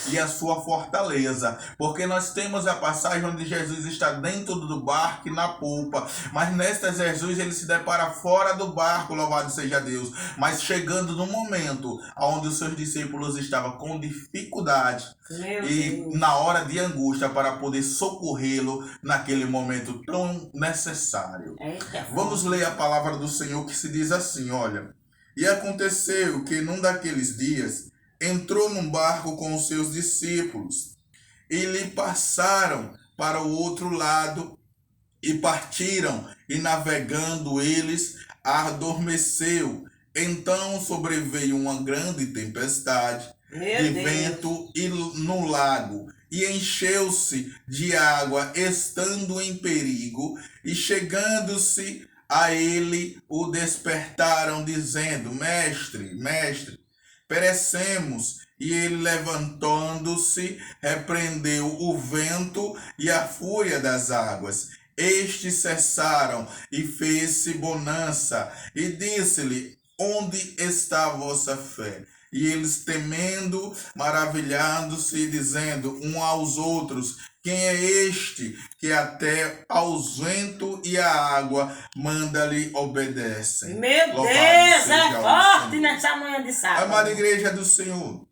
e a sua fortaleza. Porque nós temos a passagem onde Jesus está dentro do barco e na polpa, mas nesta Jesus ele se depara fora do barco, louvado seja Deus, mas chegando no momento onde os seus discípulos estavam com dificuldade e na hora de angústia para poder socorrê-lo naquele momento tão necessário. Vamos ler a palavra do Senhor que se diz assim, olha: e aconteceu que num daqueles dias entrou num barco com os seus discípulos e lhe passaram para o outro lado e partiram, e navegando eles adormeceu. Então sobreveio uma grande tempestade de vento no lago, e encheu-se de água, estando em perigo, e chegando-se a ele o despertaram, dizendo: Mestre, mestre, perecemos. E ele, levantando-se, repreendeu o vento e a fúria das águas. Estes cessaram, e fez-se bonança. E disse-lhe: onde está a vossa fé? E eles, temendo, maravilhando-se, dizendo um aos outros: quem é este que até aos ventos e à água manda-lhe obedecem? Meu Deus, é forte nessa manhã de sábado. Amada igreja do Senhor,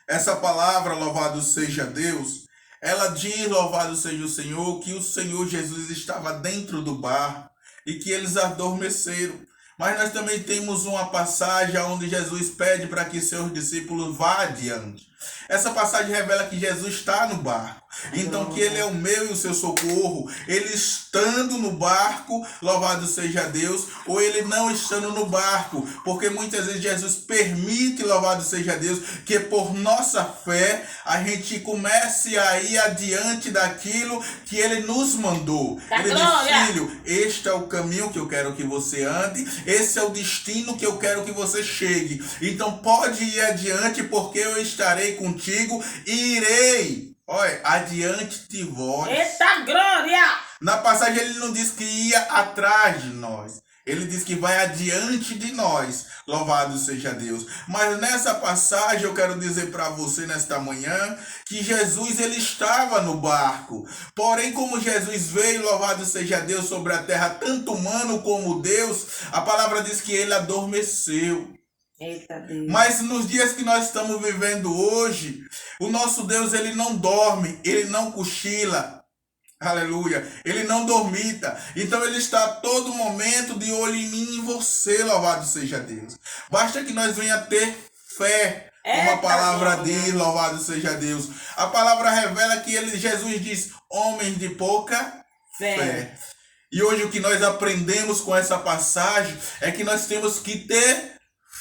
essa palavra, louvado seja Deus, ela diz, louvado seja o Senhor, que o Senhor Jesus estava dentro do barco e que eles adormeceram. Mas nós também temos uma passagem onde Jesus pede para que seus discípulos vá adiante. Essa passagem revela que Jesus está no barco. Então que ele é o meu e o seu socorro. Ele estando no barco, louvado seja Deus, ou ele não estando no barco. Porque muitas vezes Jesus permite, louvado seja Deus, que por nossa fé a gente comece a ir adiante daquilo que ele nos mandou. Ele diz: filho, este é o caminho que eu quero que você ande, esse é o destino que eu quero que você chegue. Então pode ir adiante, porque eu estarei contigo e irei, olha, adiante de vós. Eita glória! Na passagem ele não diz que ia atrás de nós. Ele diz que vai adiante de nós. Louvado seja Deus. Mas nessa passagem eu quero dizer para você nesta manhã que Jesus ele estava no barco. Porém, como Jesus veio, louvado seja Deus, sobre a terra, tanto humano como Deus, a palavra diz que ele adormeceu. Eita Deus. Mas nos dias que nós estamos vivendo hoje, o nosso Deus ele não dorme, ele não cochila. Aleluia. Ele não dormita. Então ele está a todo momento de olho em mim e em você, louvado seja Deus. Basta que nós venha ter fé. Como a palavra diz, louvado seja Deus. A palavra revela que Jesus diz: homens de pouca fé. E hoje o que nós aprendemos com essa passagem é que nós temos que ter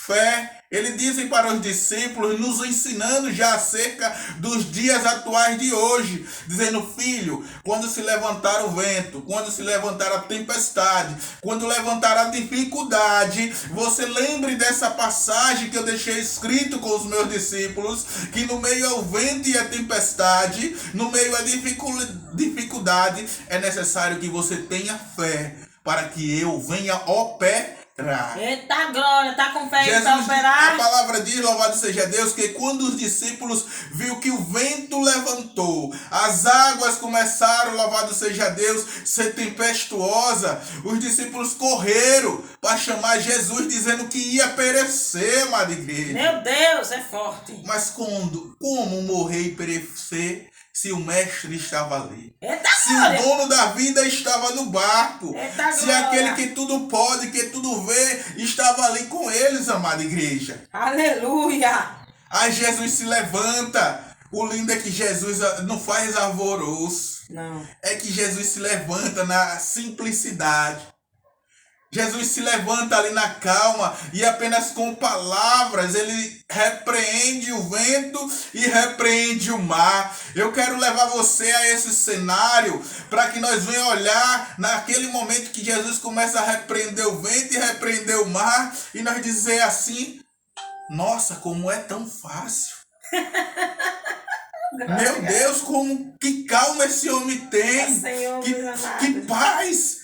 fé. Ele dizem para os discípulos, nos ensinando já acerca dos dias atuais de hoje, dizendo: filho, quando se levantar o vento, quando se levantar a tempestade, quando levantar a dificuldade, você lembre dessa passagem que eu deixei escrito com os meus discípulos, que no meio ao vento e à tempestade, no meio à dificuldade, é necessário que você tenha fé para que eu venha operar. Eita glória, tá com fé para operar? A palavra diz, louvado seja Deus, que quando os discípulos viram que o vento levantou, as águas começaram, louvado seja Deus, ser tempestuosa, os discípulos correram para chamar Jesus, dizendo que ia perecer, amada igreja. Meu Deus, é forte. Mas como morrer e perecer se o mestre estava ali? Se glória. O dono da vida estava no barco, se glória. Aquele que tudo pode, que tudo vê, estava ali com eles, amada igreja. Aleluia! Aí Jesus se levanta. O lindo é que Jesus não faz alvoroço. Não. É que Jesus se levanta na simplicidade. Jesus se levanta ali na calma e apenas com palavras ele repreende o vento e repreende o mar. Eu quero levar você a esse cenário para que nós venhamos olhar naquele momento que Jesus começa a repreender o vento e repreender o mar e nós dizer assim: nossa, como é tão fácil. Meu Deus, que calma esse homem tem. Senhor, que paz.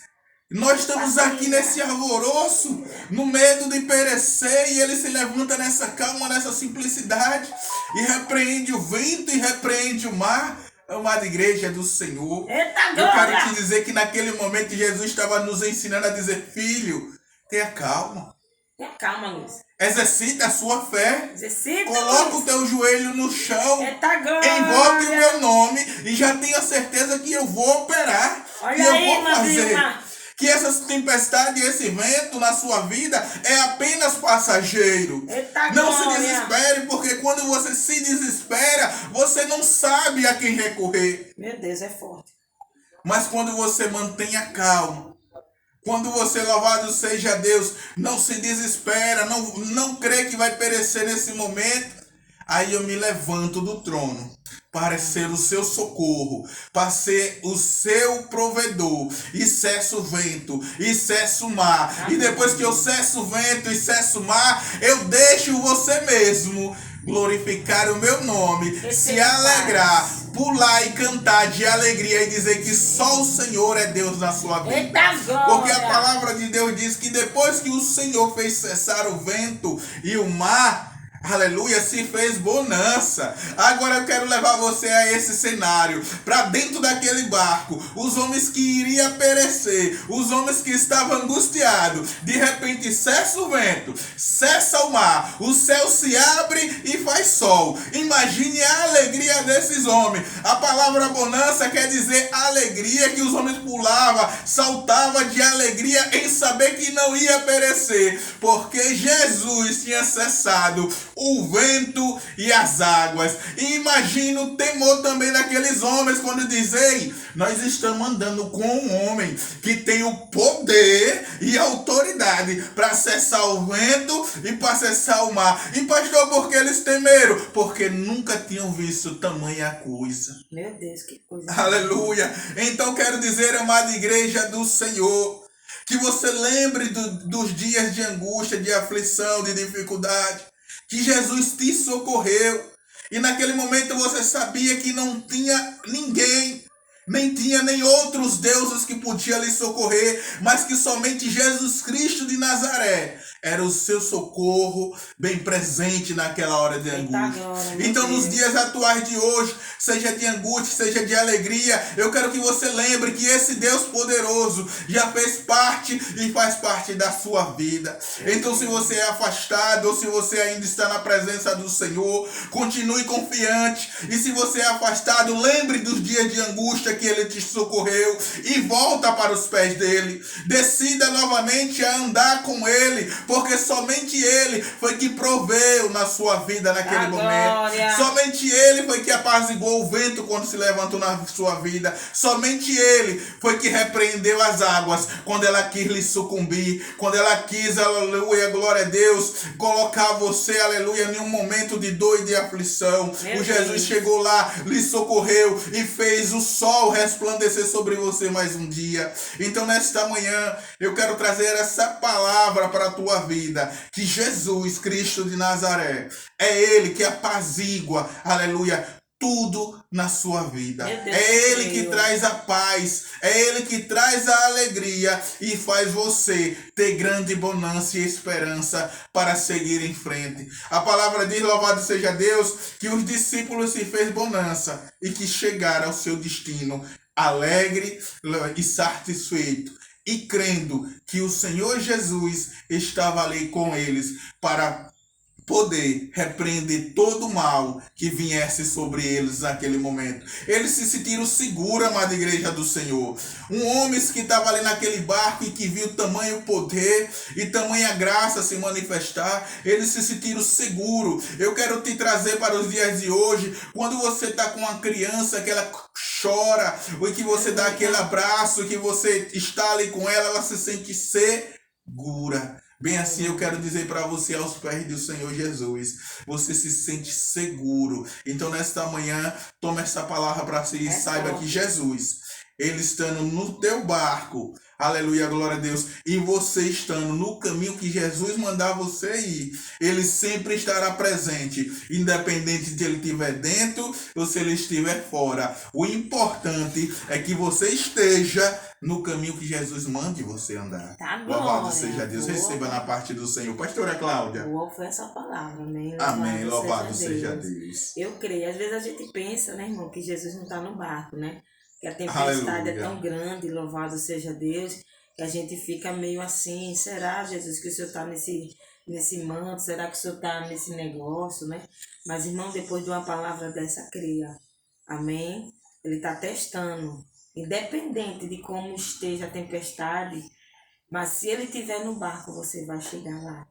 Nós estamos aqui nesse alvoroço, no medo de perecer, e ele se levanta nessa calma, nessa simplicidade, e repreende o vento e repreende o mar. Amada igreja do Senhor, Eita, eu quero glória! te dizer que naquele momento Jesus estava nos ensinando a dizer: filho, tenha calma, Tenha calma, Luiz. exercite a sua fé, Exercita, coloca o Luiz. teu joelho no chão, Eita, glória! invoque o meu nome e já tenha certeza que eu vou operar, Olha que eu aí, vou fazer. Madrina. Que essa tempestade e esse vento na sua vida é apenas passageiro. Eita, Não se glória! desespere, porque quando você se desespera, você não sabe a quem recorrer. Meu Deus, é forte. Mas quando você mantém a calma, quando você, louvado seja Deus, não se desespera, não crê que vai perecer nesse momento, aí eu me levanto do trono para ser o seu socorro, para ser o seu provedor, e cesso o vento, e cesso o mar. E depois que eu cesso o vento e cesso o mar, eu deixo você mesmo glorificar o meu nome, se alegrar, pular e cantar de alegria e dizer que só o Senhor é Deus na sua vida. Eita, glória! Porque a palavra de Deus diz que depois que o Senhor fez cessar o vento e o mar, aleluia, se fez bonança. Agora eu quero levar você a esse cenário, para dentro daquele barco, os homens que iriam perecer, os homens que estavam angustiados, de repente cessa o vento, cessa o mar, o céu se abre e faz sol. Imagine a alegria desses homens. A palavra bonança quer dizer alegria, que os homens pulavam, saltavam de alegria em saber que não ia perecer, porque Jesus tinha cessado o vento e as águas. E imagina o temor também daqueles homens quando dizem: nós estamos andando com um homem que tem o poder e a autoridade para cessar o vento e para cessar o mar. E pastor, por que eles temeram? Porque nunca tinham visto tamanha coisa. Meu Deus, que coisa. Aleluia. Então quero dizer, amada igreja do Senhor, que você lembre dos dias de angústia, de aflição, de dificuldade, que Jesus te socorreu. E naquele momento você sabia que não tinha ninguém, nem tinha nem outros deuses que podiam lhe socorrer, mas que somente Jesus Cristo de Nazaré era o seu socorro bem presente naquela hora de angústia. Então, nos dias atuais de hoje, seja de angústia, seja de alegria, eu quero que você lembre que esse Deus poderoso já fez parte e faz parte da sua vida. Então, se você é afastado ou se você ainda está na presença do Senhor, continue confiante. E se você é afastado, lembre dos dias de angústia que Ele te socorreu e volta para os pés dele. Decida novamente a andar com Ele, porque somente Ele foi que proveu na sua vida naquele momento. Somente Ele foi que apaziguou o vento quando se levantou na sua vida. Somente Ele foi que repreendeu as águas quando ela quis lhe sucumbir, quando ela quis, aleluia, glória a Deus, colocar você, aleluia, em um momento de dor e de aflição. O Jesus chegou lá, lhe socorreu e fez o sol resplandecer sobre você mais um dia. Então, nesta manhã, eu quero trazer essa palavra para a tua vida, que Jesus Cristo de Nazaré é Ele que apazigua, aleluia, tudo na sua vida. É Ele que traz a paz, é Ele que traz a alegria e faz você ter grande bonança e esperança para seguir em frente. A palavra diz, louvado seja Deus, que os discípulos se fez bonança e que chegaram ao seu destino alegre e satisfeito, e crendo que o Senhor Jesus estava ali com eles para poder repreender todo o mal que viesse sobre eles naquele momento. Eles se sentiram seguros, amada igreja do Senhor. Um homem que estava ali naquele barco e que viu tamanho poder e tamanha graça se manifestar, eles se sentiram seguros. Eu quero te trazer para os dias de hoje, quando você está com uma criança que ela chora, ou que você dá aquele abraço, que você está ali com ela, ela se sente segura. Bem assim eu quero dizer para você, aos pés do Senhor Jesus, você se sente seguro. Então nesta manhã, tome essa palavra para si e saiba que Jesus ele estando no teu barco, aleluia, glória a Deus, e você estando no caminho que Jesus mandar você ir, ele sempre estará presente, independente de ele estiver dentro ou se ele estiver fora. O importante é que você esteja no caminho que Jesus mande você andar. Tá bom. Louvado seja Deus. Receba na parte do Senhor. Pastora Cláudia. Boa foi essa palavra, amém? Amém. Louvado seja Deus. Eu creio. Às vezes a gente pensa, né, irmão, que Jesus não está no barco, né? Que a tempestade Aleluia. é tão grande, louvado seja Deus, que a gente fica meio assim, será, Jesus, que o Senhor está nesse manto? Será que o Senhor está nesse negócio, né? Mas, irmão, depois de uma palavra dessa, creia. Amém? Ele está testando. Independente de como esteja a tempestade, mas se ele estiver no barco, você vai chegar lá.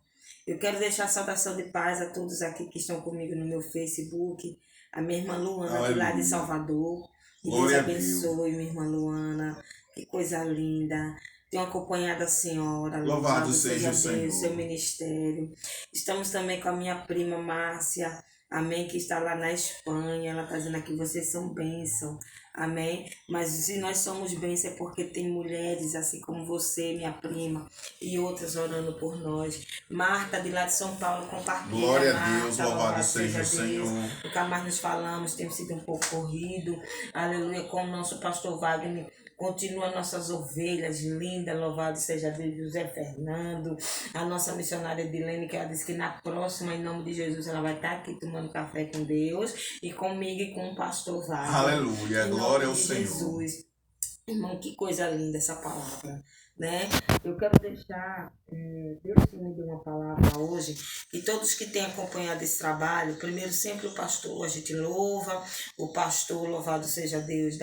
Eu quero deixar saudação de paz a todos aqui que estão comigo no meu Facebook. A minha irmã Luana, de lá de Salvador. Que Deus abençoe, minha irmã Luana. Que coisa linda. Tenho acompanhado a senhora. Louvado seja o Deus, Senhor. seu ministério. Estamos também com a minha prima Márcia. Amém, que está lá na Espanha. Ela está dizendo aqui, vocês são bênção. Amém? Mas se nós somos bênção é porque tem mulheres assim como você, minha prima, e outras orando por nós. Marta, de lá de São Paulo, compartilha. Glória Marta, a Deus, louvado seja o Senhor. Nunca mais nos falamos, tem sido um pouco corrido. Aleluia, com o nosso pastor Wagner. Continua nossas ovelhas lindas, louvado seja Deus, José Fernando, a nossa missionária Edilene, que ela disse que na próxima, em nome de Jesus, ela vai estar aqui tomando café com Deus e comigo e com o pastor Wagner. Aleluia, glória ao Senhor. Jesus. Irmão, que coisa linda essa palavra, né? Eu quero deixar, Deus me deu uma palavra hoje, e todos que têm acompanhado esse trabalho, primeiro sempre o pastor, a gente louva, o pastor, louvado seja Deus,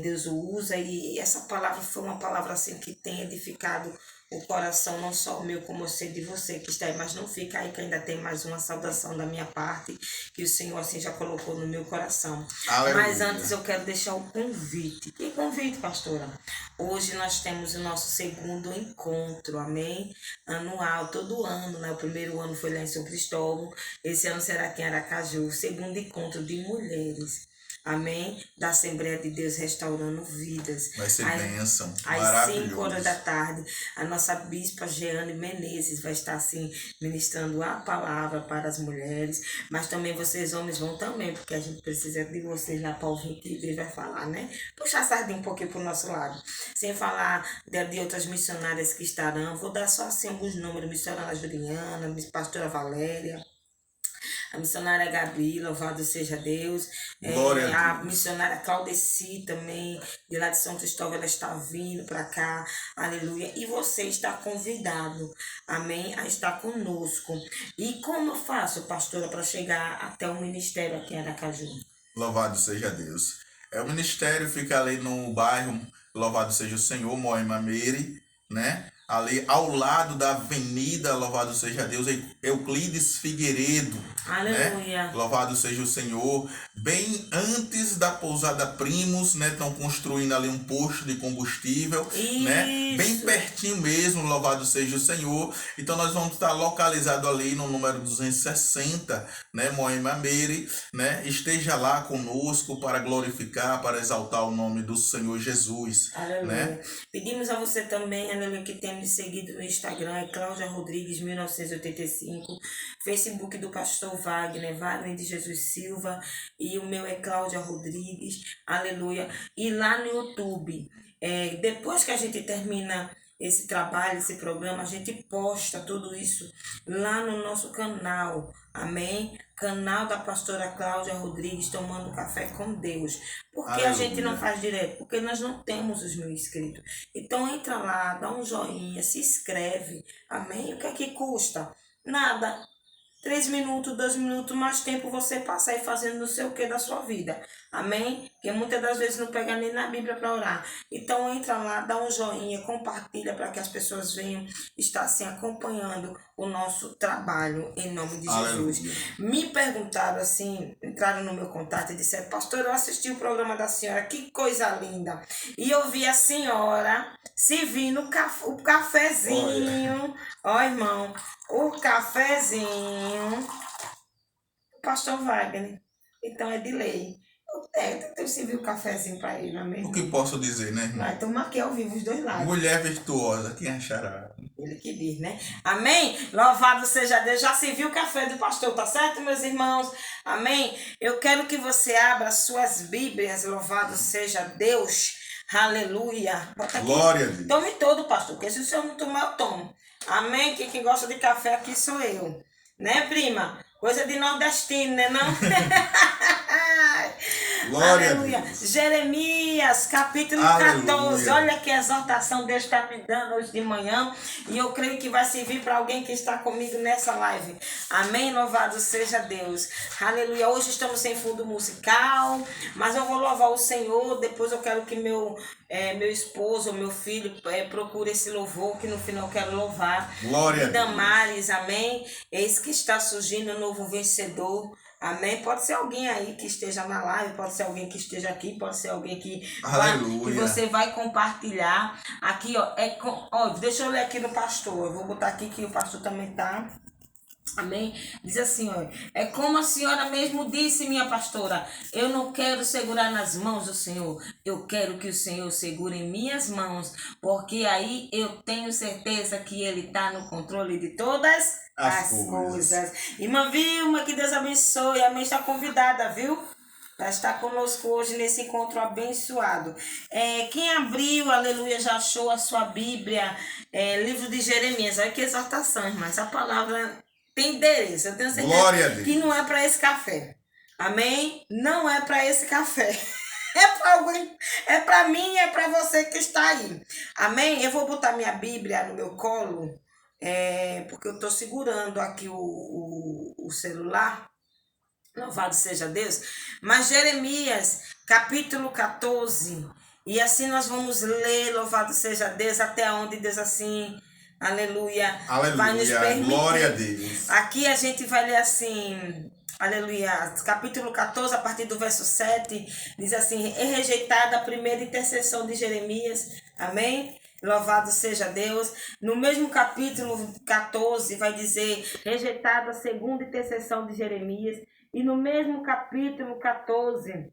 Deus o usa, e essa palavra foi uma palavra assim que tem edificado o coração, não só o meu, como eu sei de você que está aí, mas não fica aí que ainda tem mais uma saudação da minha parte, que o Senhor assim já colocou no meu coração. Aleluia. Mas antes eu quero deixar o convite. Que convite, pastora? Hoje nós temos o nosso segundo encontro, amém? Anual, todo ano, né? O primeiro ano foi lá em São Cristóvão, esse ano será aqui em Aracaju, o segundo encontro de mulheres. Amém? Da Assembleia de Deus Restaurando Vidas. Vai ser bênção. Às 5 horas da tarde, a nossa bispa Jeane Menezes vai estar assim ministrando a palavra para as mulheres. Mas também vocês homens vão também, porque a gente precisa de vocês lá para ouvir o que Deus vai falar, né? Puxar a sardinha um pouquinho para o nosso lado. Sem falar de outras missionárias que estarão. Vou dar só assim alguns números. Missionária Juliana, pastora Valéria. A missionária Gabi, louvado seja Deus. A missionária Claudeci também, de lá de São Cristóvão, ela está vindo para cá. Aleluia. E você está convidado, amém, a estar conosco. E como eu faço, pastora, para chegar até o ministério aqui em Aracaju? Louvado seja Deus. O ministério fica ali no bairro, louvado seja o Senhor, Moema Meire, né? Ali ao lado da avenida, louvado seja Deus, Euclides Figueiredo. Aleluia. Né? Louvado seja o Senhor. Bem antes da pousada Primos, né? Estão construindo ali um posto de combustível. Isso. Né? Bem pertinho mesmo, louvado seja o Senhor. Então nós vamos estar localizados ali no número 260, né? Moema Meire, né? Esteja lá conosco para glorificar, para exaltar o nome do Senhor Jesus. Aleluia. Né? Pedimos a você também, aleluia, que tenha me seguido no Instagram, é Cláudia Rodrigues 1985, Facebook do pastor Wagner de Jesus Silva, e o meu é Cláudia Rodrigues, aleluia. E lá no YouTube, depois que a gente termina esse trabalho, esse programa, a gente posta tudo isso lá no nosso canal, amém? Canal da pastora Cláudia Rodrigues, Tomando Café com Deus. Por que a gente não faz direto? Porque nós não temos os 1.000 inscritos. Então entra lá, dá um joinha, se inscreve, amém? O que é que custa? Nada. 3 minutos, 2 minutos, mais tempo você passa aí fazendo não sei o que da sua vida. Amém? Que muitas das vezes não pega nem na Bíblia para orar. Então entra lá, dá um joinha, compartilha para que as pessoas venham estar assim acompanhando o nosso trabalho em nome de Jesus. Aleluia. Me perguntaram assim, entraram no meu contato e disseram: pastor, eu assisti o programa da senhora, que coisa linda. E eu vi a senhora servindo o cafezinho. Ó, irmão, o cafezinho. Pastor Wagner. Então é de lei. Tem que servir um cafezinho pra ele, não é O mesmo? que posso dizer, né, irmão? Vai tomar aqui ao vivo os dois lados. Mulher virtuosa, quem achará? Ele que diz, né? Amém? Louvado seja Deus. Já serviu o café do pastor, tá certo, meus irmãos? Amém? Eu quero que você abra suas Bíblias. Louvado seja Deus. Aleluia. Bota aqui. Glória a Deus. Tome todo, pastor, porque se o senhor não tomar, eu tomo. Amém? Quem gosta de café aqui sou eu. Né, prima? Coisa de nordestino, né, não? Glória Aleluia. a Deus. Jeremias, capítulo Aleluia. 14. Olha que exortação Deus está me dando hoje de manhã. E eu creio que vai servir para alguém que está comigo nessa live. Amém? Louvado seja Deus. Aleluia. Hoje estamos sem fundo musical, mas eu vou louvar o Senhor. Depois eu quero que meu esposo, meu filho, procure esse louvor, que no final eu quero louvar. Glória a E Deus. Damares, amém? Eis que está surgindo um novo vencedor. Amém? Pode ser alguém aí que esteja na live, pode ser alguém que esteja aqui, pode ser alguém que você vai compartilhar. Aqui, ó, deixa eu ler aqui no pastor. Eu vou botar aqui que o pastor também tá. Amém? Diz assim, ó, é como a senhora mesmo disse, minha pastora, eu não quero segurar nas mãos do Senhor, eu quero que o Senhor segure em minhas mãos, porque aí eu tenho certeza que Ele está no controle de todas as coisas. Irmã Vilma, que Deus abençoe, amém, está convidada, viu? Para estar conosco hoje nesse encontro abençoado. Quem abriu, aleluia, já achou a sua Bíblia, livro de Jeremias, olha que exortação, irmã, essa palavra tem endereço, eu tenho certeza que não é para esse café. Amém? Não é para esse café. É para alguém, é para mim, é para você que está aí. Amém? Eu vou botar minha Bíblia no meu colo, porque eu estou segurando aqui o celular. Louvado seja Deus. Mas Jeremias, capítulo 14. E assim nós vamos ler, louvado seja Deus, até onde Deus assim... Aleluia. Aleluia. Vai nos permitir. Glória a Deus. Aqui a gente vai ler assim, aleluia, capítulo 14, a partir do verso 7, diz assim, é rejeitada a primeira intercessão de Jeremias, amém? Louvado seja Deus. No mesmo capítulo 14 vai dizer, rejeitada a segunda intercessão de Jeremias, e no mesmo capítulo 14...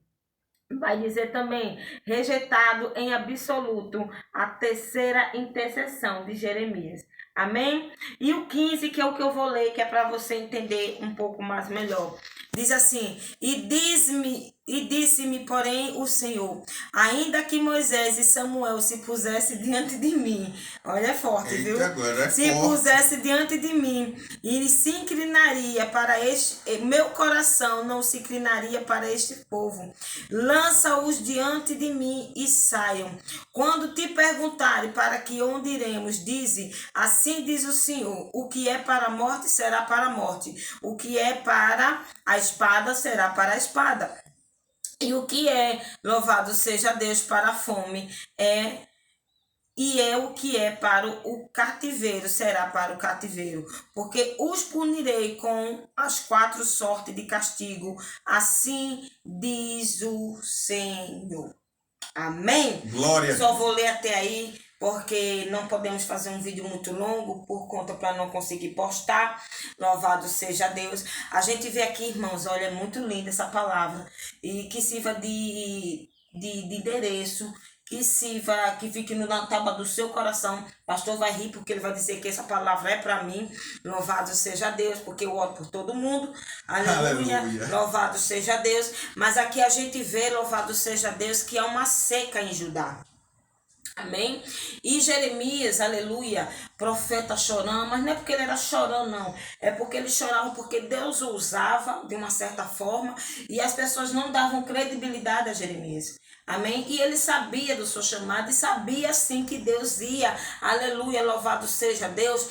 vai dizer também, rejeitado em absoluto a terceira intercessão de Jeremias. Amém? E o 15, que é o que eu vou ler, que é para você entender um pouco mais melhor. Diz assim, e disse-me, porém, o Senhor, ainda que Moisés e Samuel se pusessem diante de mim, olha, é forte, Eita, viu? agora é se forte. pusesse diante de mim, e se inclinaria para este, meu coração não se inclinaria para este povo. Lança-os diante de mim e saiam. Quando te perguntarem para que onde iremos, dize, assim diz o Senhor, o que é para a morte será para a morte, o que é para a espada será para a espada. E o que é, louvado seja Deus, para a fome, o que é para o cativeiro, será para o cativeiro. Porque os punirei com as 4 sortes de castigo, assim diz o Senhor. Amém? Glória a Só Deus. vou ler até aí, porque não podemos fazer um vídeo muito longo, por conta para não conseguir postar. Louvado seja Deus. A gente vê aqui, irmãos, olha, é muito linda essa palavra. E que sirva de endereço, que sirva, que fique na tábua do seu coração. O pastor vai rir, porque ele vai dizer que essa palavra é para mim. Louvado seja Deus, porque eu oro por todo mundo. Aleluia. Aleluia. Louvado seja Deus. Mas aqui a gente vê, louvado seja Deus, que há uma seca em Judá. Amém? E Jeremias, aleluia, profeta chorando, mas não é porque ele era chorando, não. É porque ele chorava porque Deus o usava de uma certa forma e as pessoas não davam credibilidade a Jeremias. Amém? E ele sabia do seu chamado e sabia sim que Deus ia, aleluia, louvado seja Deus,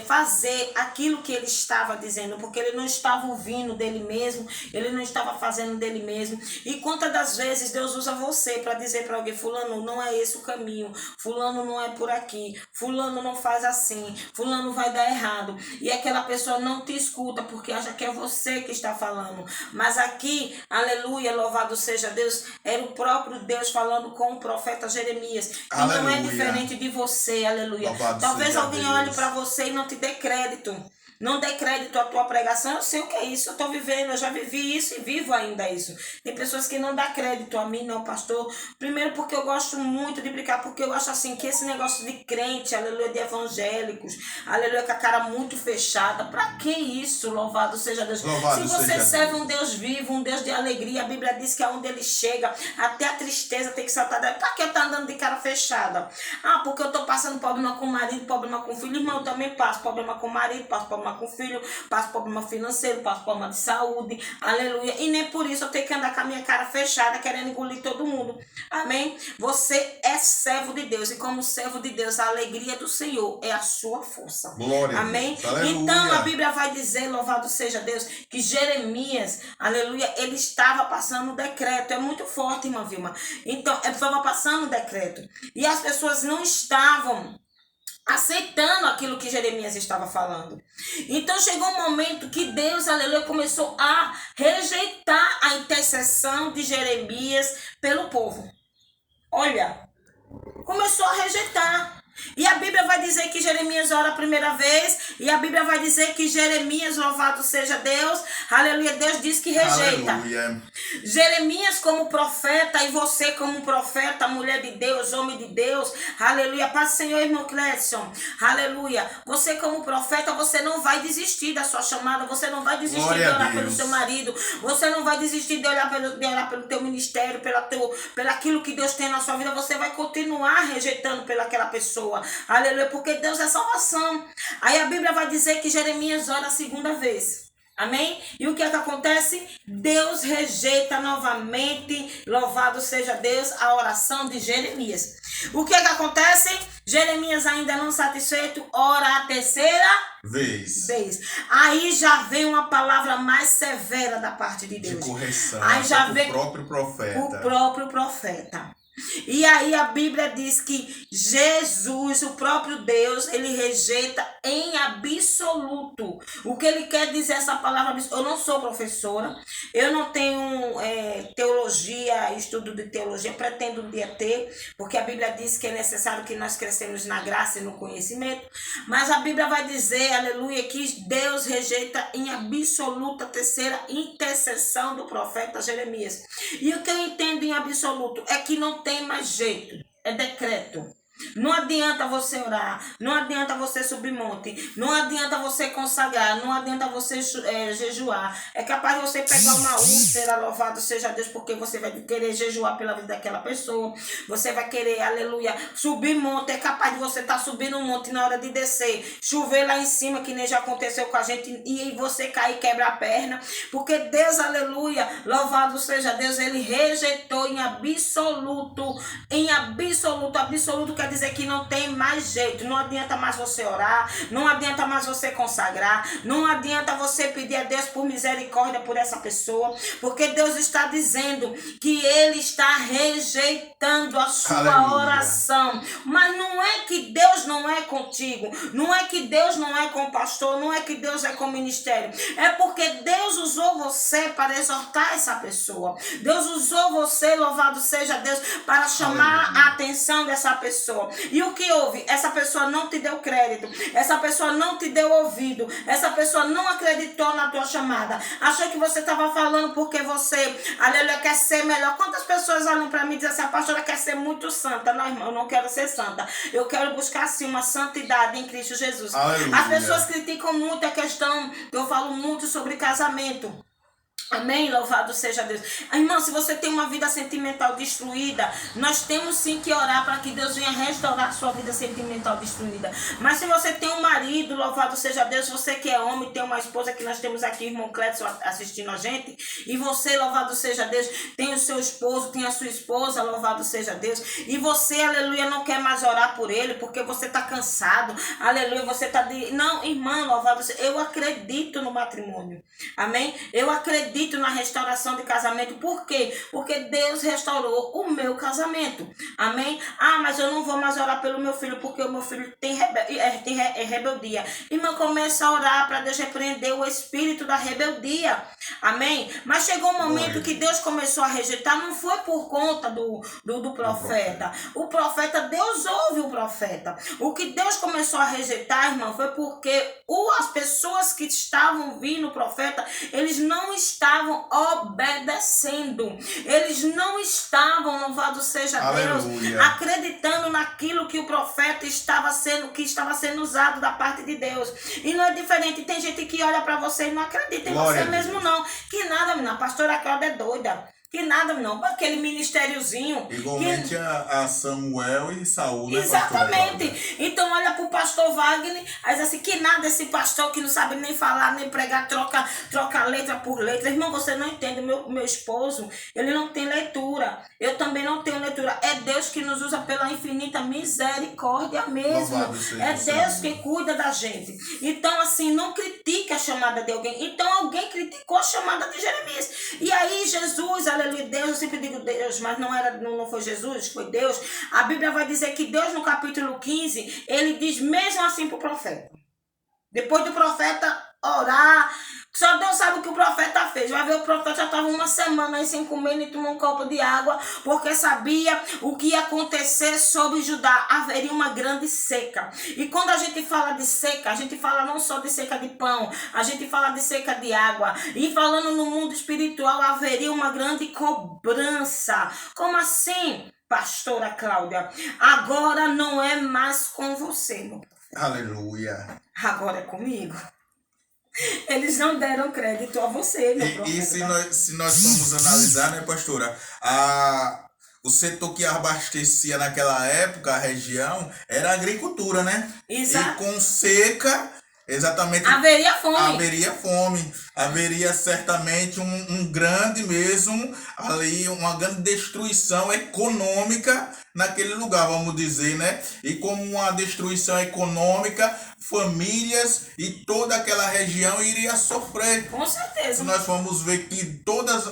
fazer aquilo que ele estava dizendo, porque ele não estava ouvindo dele mesmo, ele não estava fazendo dele mesmo. E quantas das vezes Deus usa você para dizer para alguém, fulano, não é esse o caminho, fulano não é por aqui, fulano não faz assim, fulano vai dar errado. E aquela pessoa não te escuta porque acha que é você que está falando. Mas aqui, aleluia, louvado seja Deus, era o próprio Deus falando com o profeta Jeremias, que Aleluia. não é diferente de você, aleluia. Louvado Talvez seja alguém Deus. olhe para você e não te dê crédito. não dê crédito à tua pregação. Eu sei o que é isso, eu estou vivendo, eu já vivi isso e vivo ainda isso. Tem pessoas que não dão crédito a mim, não, pastor. Primeiro porque eu gosto muito de brincar, porque eu acho assim que esse negócio de crente, aleluia, de evangélicos, aleluia, com a cara muito fechada, pra que isso? Louvado seja Deus. Louvado Se você seja serve Deus. um Deus vivo, um Deus de alegria, a Bíblia diz que aonde ele chega, até a tristeza tem que saltar dela. Pra que tá andando de cara fechada? Ah, porque eu tô passando problema com o marido, problema com o filho. Irmão, eu também passo problema com o marido, passo problema com o filho, passo problema financeiro, passo problema de saúde, aleluia. E nem por isso eu tenho que andar com a minha cara fechada, querendo engolir todo mundo. Amém? Você é servo de Deus, e como servo de Deus, a alegria do Senhor é a sua força. Glória a Amém? Deus. Aleluia. Então a Bíblia vai dizer, louvado seja Deus, que Jeremias, aleluia, ele estava passando um decreto. É muito forte, irmã Vilma. Então, ele estava passando um decreto. E as pessoas não estavam aceitando aquilo que Jeremias estava falando. Então chegou um momento que Deus, aleluia, começou a rejeitar a intercessão de Jeremias pelo povo. Olha, começou a rejeitar. E a Bíblia vai dizer que Jeremias ora a primeira vez, e a Bíblia vai dizer que Jeremias, louvado seja Deus, aleluia, Deus diz que rejeita. Aleluia. Jeremias como profeta, e você como profeta, mulher de Deus, homem de Deus, aleluia, paz do Senhor, irmão Clédson, aleluia, você como profeta, você não vai desistir da sua chamada, você não vai desistir Glória de a orar Deus. pelo seu marido, você não vai desistir de orar pelo teu ministério, pelo aquilo que Deus tem na sua vida, você vai continuar rejeitando pelaquela pessoa, aleluia, porque Deus é salvação. Aí a Bíblia vai dizer que Jeremias ora a segunda vez. Amém? E o que é que acontece? Deus rejeita novamente, louvado seja Deus, a oração de Jeremias. O que é que acontece? Jeremias ainda não satisfeito, ora a terceira Vez. Aí já vem uma palavra mais severa da parte de Deus. De correção. Aí já o vem próprio profeta. o próprio profeta. E aí a Bíblia diz que Jesus, o próprio Deus, ele rejeita em absoluto. O que ele quer dizer essa palavra? Eu não sou professora, eu não tenho teologia, estudo de teologia, pretendo um dia ter, porque a Bíblia diz que é necessário que nós crescemos na graça e no conhecimento, mas a Bíblia vai dizer, aleluia, que Deus rejeita em absoluta a terceira intercessão do profeta Jeremias. E o que eu entendo em absoluto é que não tem mais jeito, é decreto. Não adianta você orar, não adianta você subir monte, não adianta você consagrar, não adianta você jejuar. É capaz de você pegar uma úlcera, louvado seja Deus, porque você vai querer jejuar pela vida daquela pessoa. Você vai querer, aleluia, subir monte. É capaz de você estar subindo um monte na hora de descer, chover lá em cima, que nem já aconteceu com a gente, e você cair e quebrar a perna. Porque Deus, aleluia, louvado seja Deus, ele rejeitou em absoluto, absoluto quer dizer que não tem mais jeito, não adianta mais você orar, não adianta mais você consagrar, não adianta você pedir a Deus por misericórdia por essa pessoa, porque Deus está dizendo que ele está rejeitando a sua Aleluia. oração. Mas não é que Deus não é contigo, não é que Deus não é com o pastor, não é que Deus é com o ministério, é porque Deus usou você para exortar essa pessoa, Deus usou você, louvado seja Deus, para chamar Aleluia. a atenção dessa pessoa. E o que houve? Essa pessoa não te deu crédito, essa pessoa não te deu ouvido, essa pessoa não acreditou na tua chamada, achou que você estava falando porque você, aleluia, quer ser melhor. Quantas pessoas olham para mim e dizem assim: a pastora quer ser muito santa? Não, irmão, eu não quero ser santa, eu quero buscar sim uma santidade em Cristo Jesus. Aleluia. As pessoas criticam muito a questão, eu falo muito sobre casamento. Amém? Louvado seja Deus. Irmão, se você tem uma vida sentimental destruída, nós temos sim que orar para que Deus venha restaurar sua vida sentimental destruída. Mas se você tem um marido, louvado seja Deus, você que é homem, tem uma esposa, que nós temos aqui, irmão Clédson, assistindo a gente, e você, louvado seja Deus, tem o seu esposo, tem a sua esposa, louvado seja Deus, e você, aleluia, não quer mais orar por ele, porque você está cansado, aleluia, você está de... Não, irmão, louvado seja, eu acredito no matrimônio, amém? Eu acredito acredito na restauração de casamento. Por quê? Porque Deus restaurou o meu casamento. Amém? Ah, mas eu não vou mais orar pelo meu filho, porque o meu filho tem rebeldia. Irmã, começa a orar para Deus repreender o espírito da rebeldia. Amém? Mas chegou um momento que Deus começou a rejeitar, não foi por conta do profeta. O profeta, Deus ouve o profeta. O que Deus começou a rejeitar, irmão, foi porque as pessoas que estavam vindo o profeta, eles não estavam obedecendo. Eles não estavam, louvado seja Deus, acreditando naquilo que o profeta estava sendo usado da parte de Deus. E não é diferente. Tem gente que olha para você e não acredita em você mesmo, não. Que nada, menina. A pastora Cláudia é doida. Que nada, não. Aquele ministériozinho. Igualmente a Samuel e Saul, né? Exatamente. Então olha pro pastor Wagner, aí diz assim, que nada esse pastor que não sabe nem falar, nem pregar, troca letra por letra. Irmão, você não entende. Meu esposo, ele não tem leitura. Eu também não tenho leitura. É Deus que nos usa pela infinita misericórdia mesmo. É Deus que cuida da gente. Então, assim, não critique a chamada de alguém. Então, alguém criticou a chamada de Jeremias. E aí, Jesus, aleluia, Deus, eu sempre digo Deus, mas não foi Jesus, foi Deus. A Bíblia vai dizer que Deus, no capítulo 15, ele diz mesmo assim para o profeta. Depois do profeta orar, só Deus sabe o que o profeta fez. Vai ver, o profeta já estava uma semana aí sem comer nem tomar um copo de água, porque sabia o que ia acontecer sobre Judá. Haveria uma grande seca. E quando a gente fala de seca, a gente fala não só de seca de pão, a gente fala de seca de água. E falando no mundo espiritual, haveria uma grande cobrança. Como assim, pastora Cláudia? Agora não é mais com você, meu. Aleluia. Agora é comigo. Eles não deram crédito a você, meu profeta. E se nós formos analisar, né, pastora? O setor que abastecia naquela época a região era a agricultura, né? Exato. E com seca, exatamente. Haveria fome. Haveria fome. Haveria certamente um grande mesmo, ali, uma grande destruição econômica naquele lugar, vamos dizer, né? E como uma destruição econômica, famílias e toda aquela região iria sofrer. Com certeza. Nós vamos ver que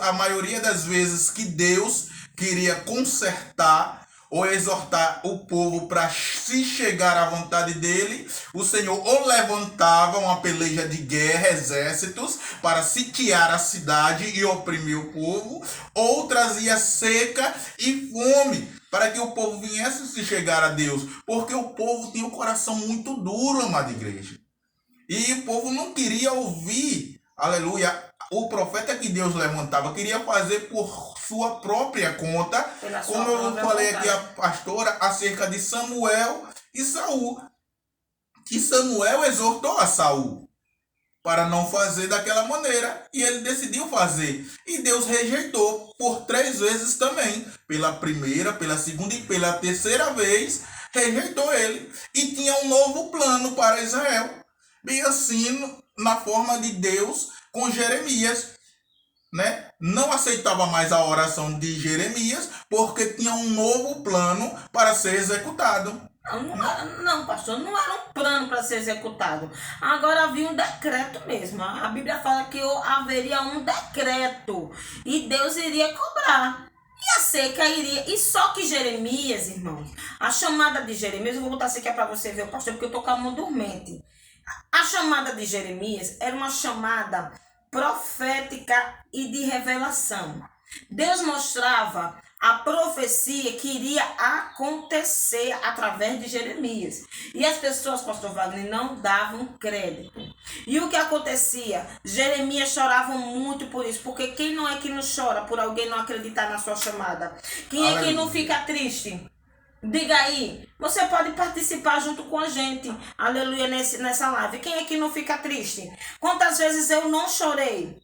a maioria das vezes que Deus queria consertar ou exortar o povo para se chegar à vontade dele, o Senhor ou levantava uma peleja de guerra, exércitos, para sitiar a cidade e oprimir o povo, ou trazia seca e fome, para que o povo viesse se chegar a Deus, porque o povo tinha um coração muito duro, amada igreja. E o povo não queria ouvir, aleluia, o profeta que Deus levantava, queria fazer por sua própria conta, como eu falei aqui a pastora, acerca de Samuel e Saul. Que Samuel exortou a Saul para não fazer daquela maneira, e ele decidiu fazer. E Deus rejeitou por 3 vezes também. Pela primeira, pela segunda e pela terceira vez, rejeitou ele. E tinha um novo plano para Israel. Bem assim, na forma de Deus com Jeremias, né? Não aceitava mais a oração de Jeremias, porque tinha um novo plano para ser executado. Não, pastor, não era um plano para ser executado. Agora havia um decreto mesmo. A Bíblia fala que haveria um decreto e Deus iria cobrar. E a seca iria. E só que Jeremias, irmãos, a chamada de Jeremias, eu vou botar isso aqui para você ver, pastor, porque eu estou com a mão dormente. A chamada de Jeremias era uma chamada profética e de revelação. Deus mostrava a profecia que iria acontecer através de Jeremias. E as pessoas, pastor Wagner, não davam crédito. E o que acontecia? Jeremias chorava muito por isso. Porque quem não é que não chora por alguém não acreditar na sua chamada? Quem é que não fica triste? Diga aí, você pode participar junto com a gente, aleluia, nessa live. Quem é que não fica triste? Quantas vezes eu não chorei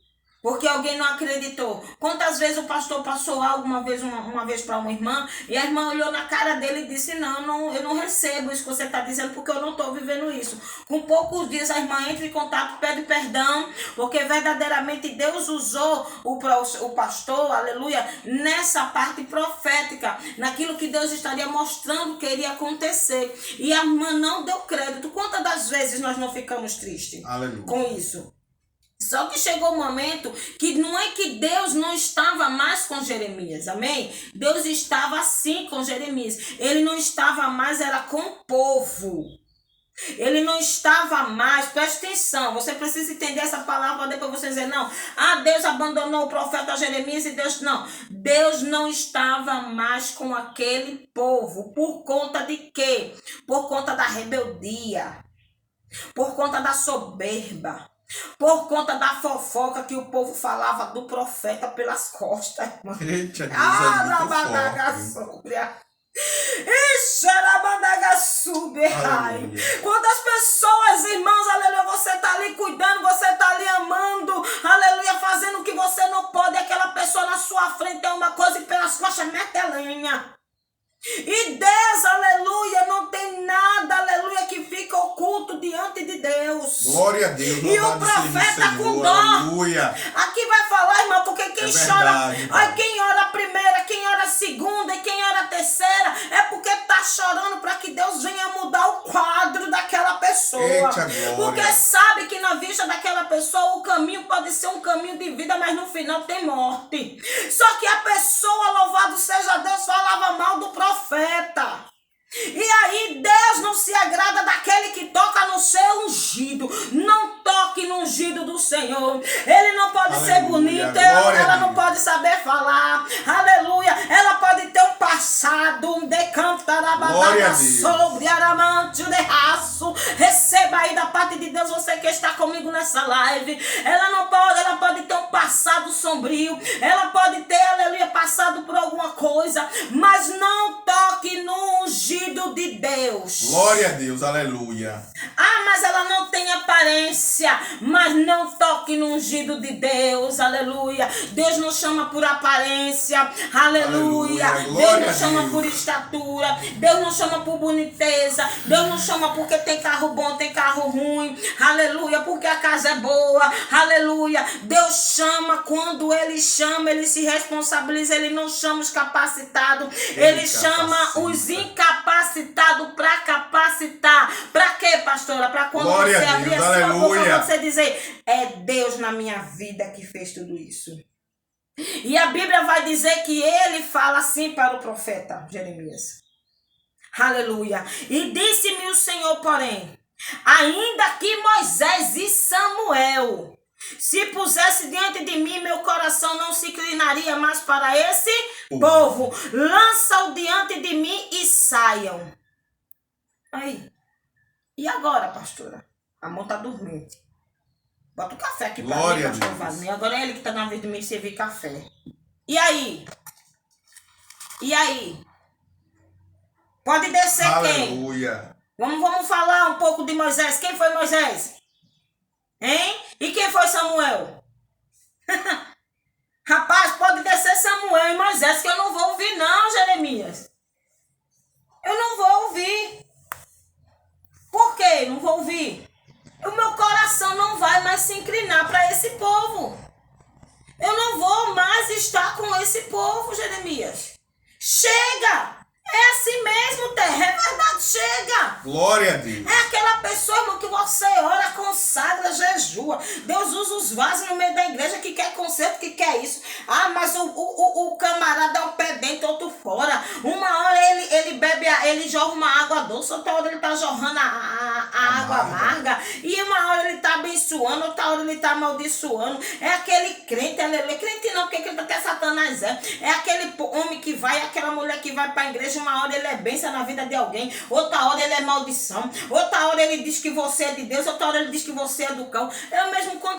porque alguém não acreditou? Quantas vezes o pastor passou algo uma vez para uma irmã e a irmã olhou na cara dele e disse, não, eu não recebo isso que você está dizendo porque eu não estou vivendo isso. Com poucos dias a irmã entra em contato, pede perdão, porque verdadeiramente Deus usou o pastor, aleluia, nessa parte profética, naquilo que Deus estaria mostrando que iria acontecer. E a irmã não deu crédito. Quantas das vezes nós não ficamos tristes, aleluia, com isso? Só que chegou um momento que não é que Deus não estava mais com Jeremias, amém? Deus estava sim com Jeremias. Ele não estava mais, era com o povo. Ele não estava mais, preste atenção, você precisa entender essa palavra, depois você dizer, não, Deus abandonou o profeta Jeremias e Deus não estava mais com aquele povo, por conta de quê? Por conta da rebeldia, por conta da soberba, por conta da fofoca que o povo falava do profeta pelas costas. Eita, Deus, é muito forte. Quando as pessoas, irmãos, aleluia, você está ali cuidando, você está ali amando, aleluia, fazendo o que você não pode, aquela pessoa na sua frente tem uma coisa e pelas costas mete a lenha. E Deus, aleluia, não tem nada, aleluia, que fica oculto diante de Deus. Glória a Deus. E o profeta com dó. Aleluia. Aqui vai falar, irmão, porque quem chora, verdade, quem ora a primeira, quem ora a segunda e quem ora a terceira, é porque está chorando para que Deus venha mudar o quadro daquela pessoa. Eita, glória. Porque sabe que na vista daquela pessoa o caminho pode ser um caminho de vida, mas no final tem morte. Só que a pessoa, louvado seja Deus, falava mal do profeta. E aí Deus não se agrada daquele que toca no seu ungido. Não toque no ungido do Senhor. Ele não pode ser bonito, ela não pode saber falar. Aleluia. Ela pode ter um passado, um decantarabadaga sobre aramante, de raço. Receba aí da parte de Deus, você que está comigo nessa live. Ela pode ter um passado sombrio. Ela pode ter, aleluia, passado por alguma coisa, mas não toque no ungido de Deus. Glória a Deus, aleluia. Mas ela não tem aparência, mas não toque no ungido de Deus, aleluia. Deus não chama por aparência, aleluia. Deus não chama por estatura, Deus não chama por boniteza, Deus não chama porque tem carro bom, tem carro ruim, aleluia, porque a casa é boa, aleluia. Deus chama, quando Ele chama, Ele se responsabiliza, Ele não chama os capacitados, Ele chama os incapacitados para capacitar. Para quê, pastora? Para quando glória você abrir a sua boca, você dizer, é Deus na minha vida que fez tudo isso. E a Bíblia vai dizer que Ele fala assim para o profeta Jeremias. Aleluia. E disse-me o Senhor, porém, ainda que Moisés e Samuel se pusesse diante de mim, meu coração não se inclinaria mais para esse povo. Lança-o diante de mim e saiam. Aí. E agora, pastora? A mão está dormente. Bota o café aqui para mim, pastor Wagner. Agora é ele que está na vez de me servir café. E aí? E aí? Pode descer. Aleluia. Quem? Vamos falar um pouco de Moisés. Quem foi Moisés? Hein? E quem foi Samuel? Rapaz, pode descer Samuel e Moisés, que eu não vou ouvir não, Jeremias. Eu não vou ouvir. Por quê? Não vou ouvir. O meu coração não vai mais se inclinar para esse povo. Eu não vou mais estar com esse povo, Jeremias. Chega! É assim mesmo, terra. É verdade, chega. Glória a Deus. É aquela pessoa, irmão, que você ora, consagra, jejua. Deus usa os vasos no meio da igreja que quer conserto, que quer isso. Mas o camarada é um pé dentro, outro fora. Uma hora ele bebe, ele jorra uma água doce, outra hora ele tá jorrando a água amarga. E uma hora ele tá abençoando, outra hora ele tá amaldiçoando. É aquele crente, crente não, porque crente até Satanás é. É aquele homem que vai, aquela mulher que vai pra igreja. Uma hora ele é bênção na vida de alguém, outra hora ele é maldição, outra hora ele diz que você é de Deus, outra hora ele diz que você é do cão. É o mesmo